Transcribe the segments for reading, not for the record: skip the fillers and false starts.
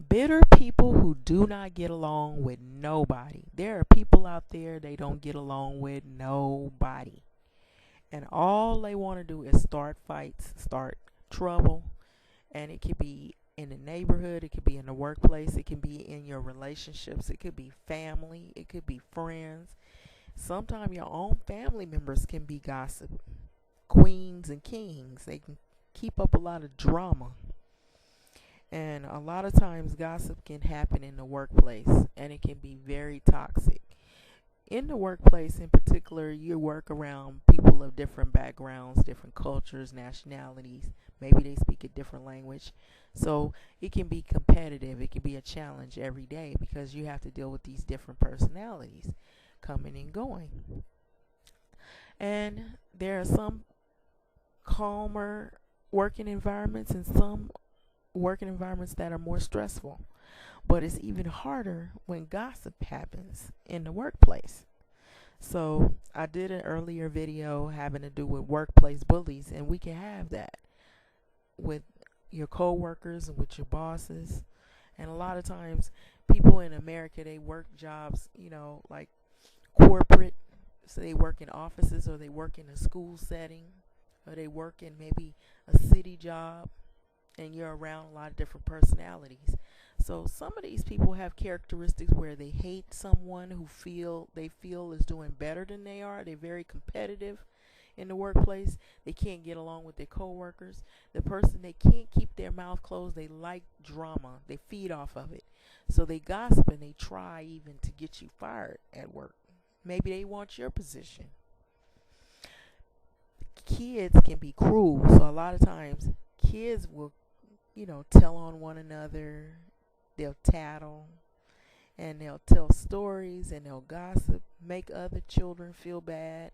Bitter people who do not get along with nobody. There are people out there they don't get along with nobody. And all they want to do is start fights, start trouble. And it could be in the neighborhood, it could be in the workplace, it can be in your relationships, it could be family, it could be friends. Sometimes your own family members can be gossip queens and kings. They can keep up a lot of drama. And a lot of times, gossip can happen in the workplace and it can be very toxic. In the workplace, in particular, you work around people of different backgrounds, different cultures, nationalities. Maybe they speak a different language. So it can be competitive. It can be a challenge every day because you have to deal with these different personalities coming and going. And there are some calmer working environments and some working environments that are more stressful. But it's even harder when gossip happens in the workplace. So I did an earlier video having to do with workplace bullies, and we can have that with your coworkers and with your bosses. And a lot of times, people in America, they work jobs, like corporate. So they work in offices, or they work in a school setting, or they work in maybe a city job, and you're around a lot of different personalities. So some of these people have characteristics where they hate someone who they feel is doing better than they are. They're very competitive in the workplace. They can't get along with their coworkers. The person, they can't keep their mouth closed. They like drama. They feed off of it. So they gossip and they try even to get you fired at work. Maybe they want your position. Kids can be cruel. So a lot of times kids will, tell on one another. They'll tattle and they'll tell stories and they'll gossip, make other children feel bad.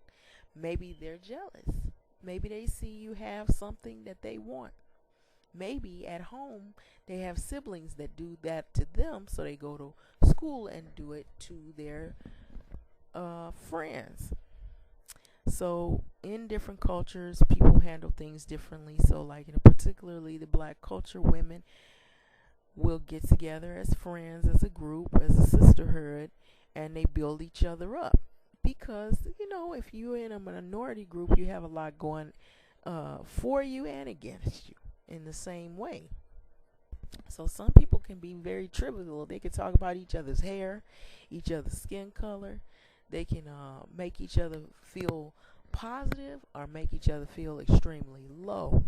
Maybe they're jealous. Maybe they see you have something that they want. Maybe at home they have siblings that do that to them, so they go to school and do it to their friends. So in different cultures, people handle things differently. So like in particularly the black culture, women will get together as friends, as a group, as a sisterhood, and they build each other up. Because, if you're in a minority group, you have a lot going for you and against you in the same way. So some people can be very trivial. They can talk about each other's hair, each other's skin color. They can make each other feel positive or make each other feel extremely low.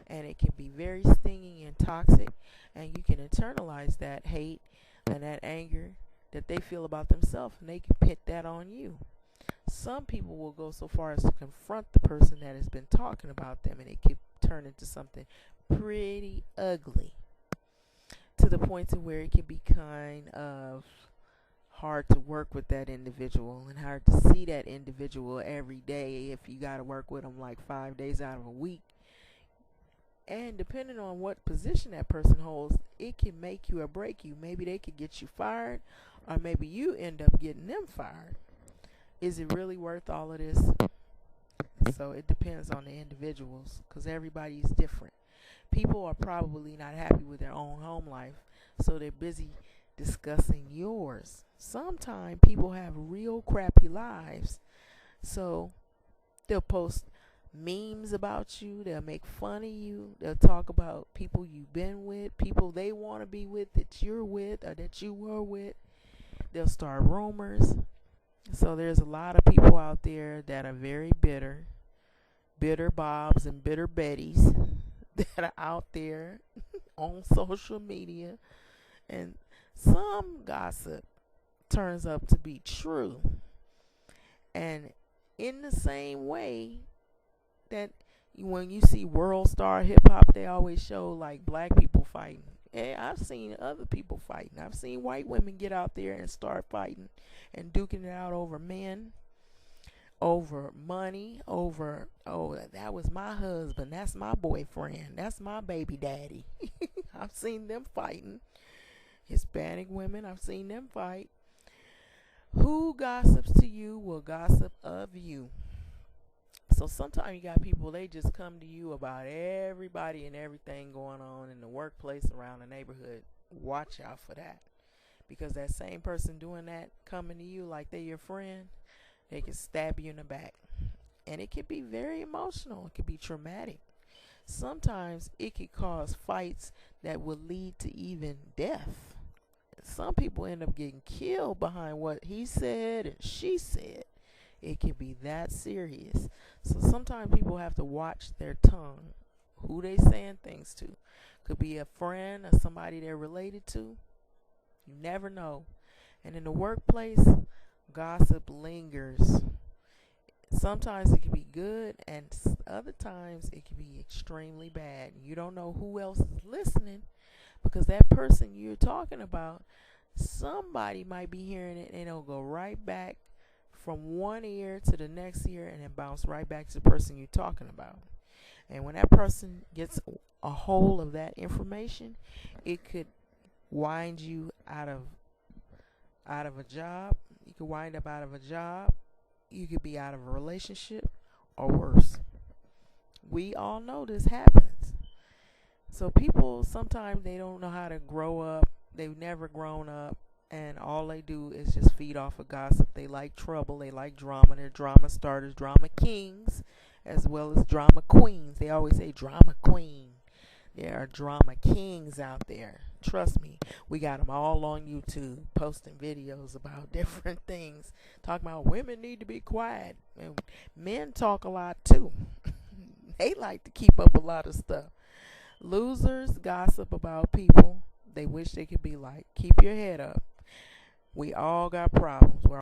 And it can be very stinging and toxic, and you can internalize that hate and that anger that they feel about themselves, and they can pit that on you. Some people will go so far as to confront the person that has been talking about them, and it can turn into something pretty ugly, to the point to where it can be kind of hard to work with that individual and hard to see that individual every day if you got to work with them like 5 days out of a week. And depending on what position that person holds, it can make you or break you. Maybe they could get you fired, or maybe you end up getting them fired. Is it really worth all of this? So it depends on the individuals, because everybody's different. People are probably not happy with their own home life, so they're busy discussing yours. Sometimes people have real crappy lives, so they'll post memes about you, they'll make fun of you, they'll talk about people you've been with, people they want to be with that you're with or that you were with. They'll start rumors. So there's a lot of people out there that are very bitter, bitter Bobs and bitter Bettys that are out there on social media, and some gossip turns up to be true. And in the same way that when you see World Star Hip Hop, they always show like black people fighting. Yeah, I've seen other people fighting. I've seen white women get out there and start fighting and duking it out over men, over money, over, oh, that was my husband, that's my boyfriend, that's my baby daddy. I've seen them fighting. Hispanic women, I've seen them fight. Who gossips to you will gossip of you. So sometimes you got people, they just come to you about everybody and everything going on in the workplace, around the neighborhood. Watch out for that. Because that same person doing that, coming to you like they're your friend, they can stab you in the back. And it can be very emotional. It can be traumatic. Sometimes it can cause fights that will lead to even death. Some people end up getting killed behind what he said and she said. It can be that serious. So sometimes people have to watch their tongue, who they saying things to. Could be a friend or somebody they're related to. You never know. And in the workplace, gossip lingers. Sometimes it can be good, and other times it can be extremely bad. You don't know who else is listening, because that person you're talking about, somebody might be hearing it, and it'll go right back from one ear to the next ear and then bounce right back to the person you're talking about. And when that person gets a hold of that information, it could wind you out of a job. You could wind up out of a job. You could be out of a relationship, or worse. We all know this happens. So people, sometimes they don't know how to grow up. They've never grown up, and all they do is just feed off of gossip. They like trouble. They like drama. They're drama starters, drama kings, as well as drama queens. They always say drama queen. There are drama kings out there. Trust me, we got them all on YouTube posting videos about different things, talking about women need to be quiet. And men talk a lot too. They like to keep up a lot of stuff. Losers gossip about people they wish they could be like. Keep your head up. We all got problems. We're